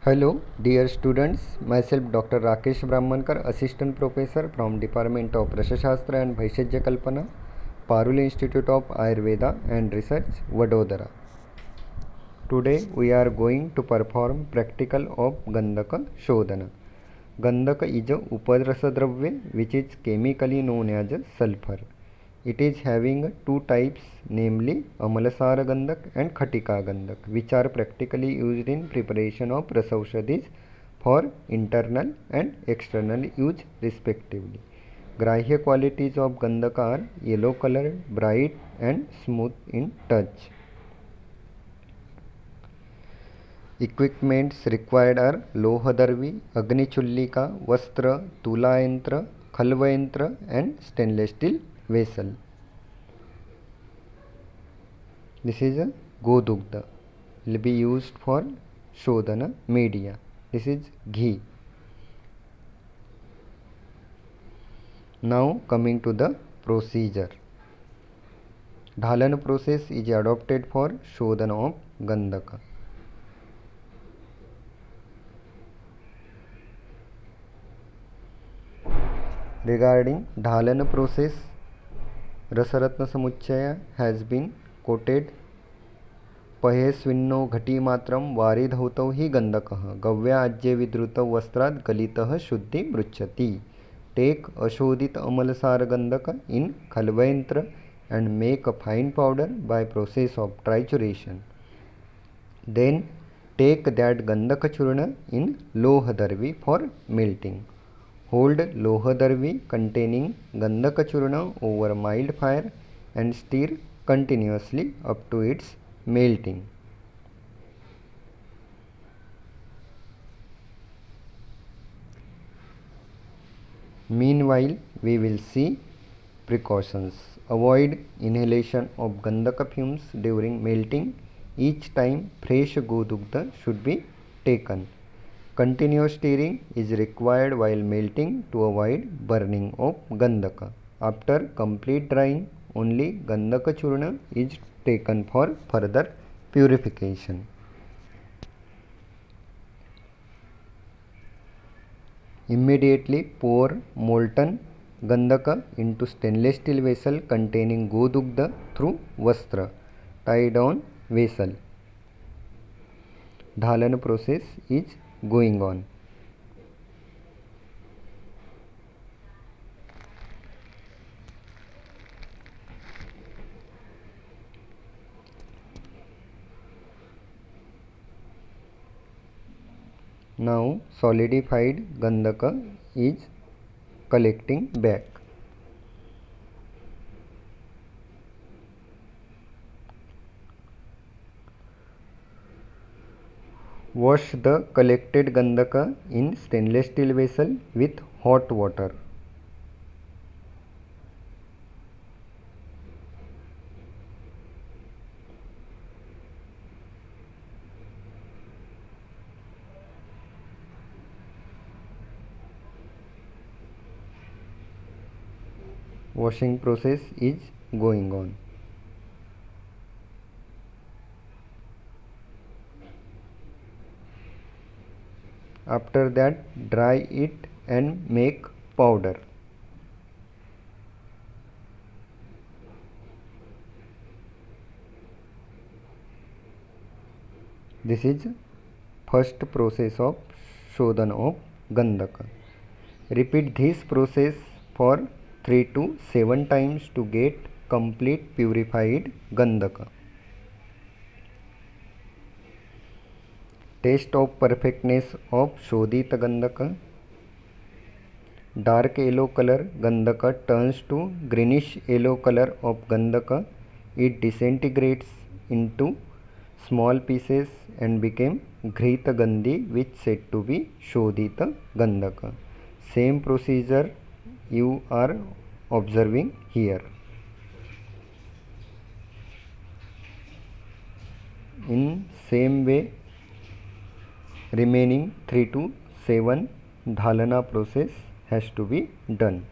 Hello, dear students. Myself, Dr. Rakesh Brahmankar, Assistant Professor from Department of Prashashastra and Bhaishajya Kalpana, Parul Institute of Ayurveda and Research, Vadodara. Today we are going to perform practical of Gandhaka Shodhana. Gandhaka is a upadrasa dravya which is chemically known as sulfur. It is having two types, namely Amalasara Gandhak and Khatika Gandhak, which are practically used in preparation of rasaushadhis for internal and external use respectively. Grahya qualities of Gandhaka are yellow color, bright and smooth in touch. Equipments required are Lohadarvi, Agni Chullika, Vastra, Tula Yantra, Khalva Yantra and stainless steel vessel. This is a Godugdha. Will be used for Shodhana media. This is ghee. Now coming to the procedure. Dhalan process is adopted for Shodhana of Gandhaka. Regarding Dhalana process, Rasaratna Samuchaya has been quoted. पहे स्विन्नो घटीमात्रं वारिधौतौ हि गंधकः गव्याज्ये विद्रुतौ वस्त्रात् गलितः शुद्धि मृच्छति. Take अशोधित अमलसार गंधक in khalvayantra and make a fine powder by process of trituration. Then take that gandhaka churna in lohadarvi for melting. Hold lohadarvi containing gandhaka churna over mild fire and stir continuously up to its melting. Meanwhile, we will see precautions. Avoid inhalation of gandhaka fumes during melting. Each time fresh godugdha should be taken. Continuous stirring is required while melting to avoid burning of gandhaka. After complete drying, only gandhaka churna is taken for further purification. Immediately pour molten gandhaka into stainless steel vessel containing godugdha through vastra tied on vessel. Dhalan process is going on. Now solidified gandhaka is collecting back. Wash the collected gandhaka in stainless steel vessel with hot water. Washing process is going on. After that, dry it and make powder. This is first process of Shodhana of Gandhaka. Repeat this process for 3 to 7 times to get complete purified Gandhaka. Test of perfectness of Shodhita Gandhaka. Dark yellow color Gandhaka turns to greenish yellow color of Gandhaka. It disintegrates into small pieces and became Ghrita Gandhi, which said to be Shodhita Gandhaka. Same procedure you are observing here. In same way, remaining 3 to 7 dhalana process has to be done.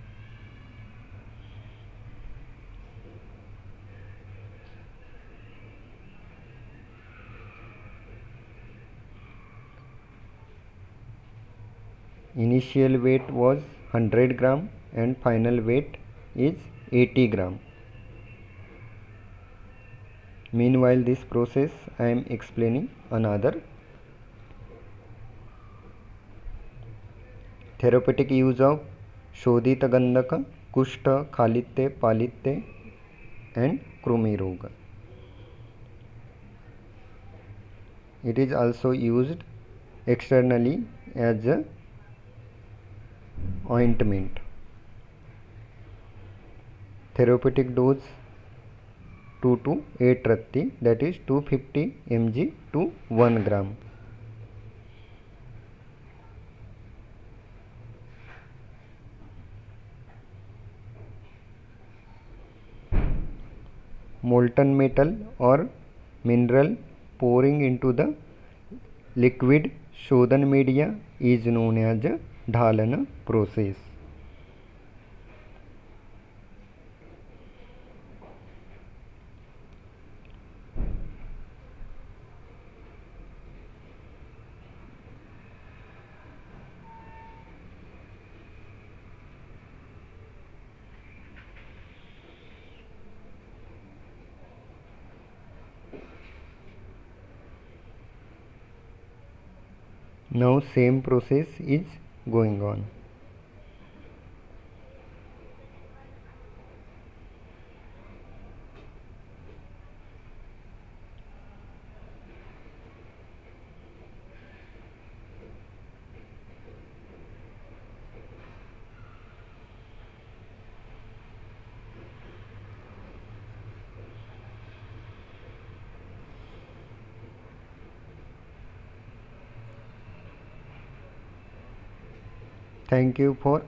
Initial weight was 100 gram and final weight is 80 gram. Meanwhile, this process I am explaining another. Therapeutic use of शोधित गंधक, कुष्ठ, खालित्य, पालित्य and कृमि रोग. It is also used externally as a ointment. Therapeutic dose 2 to 8 ratti, that is 250 mg to 1 gram. Molten metal or mineral pouring into the liquid Shodhan media is known as Dhalana process. Now same process is going on. Thank you for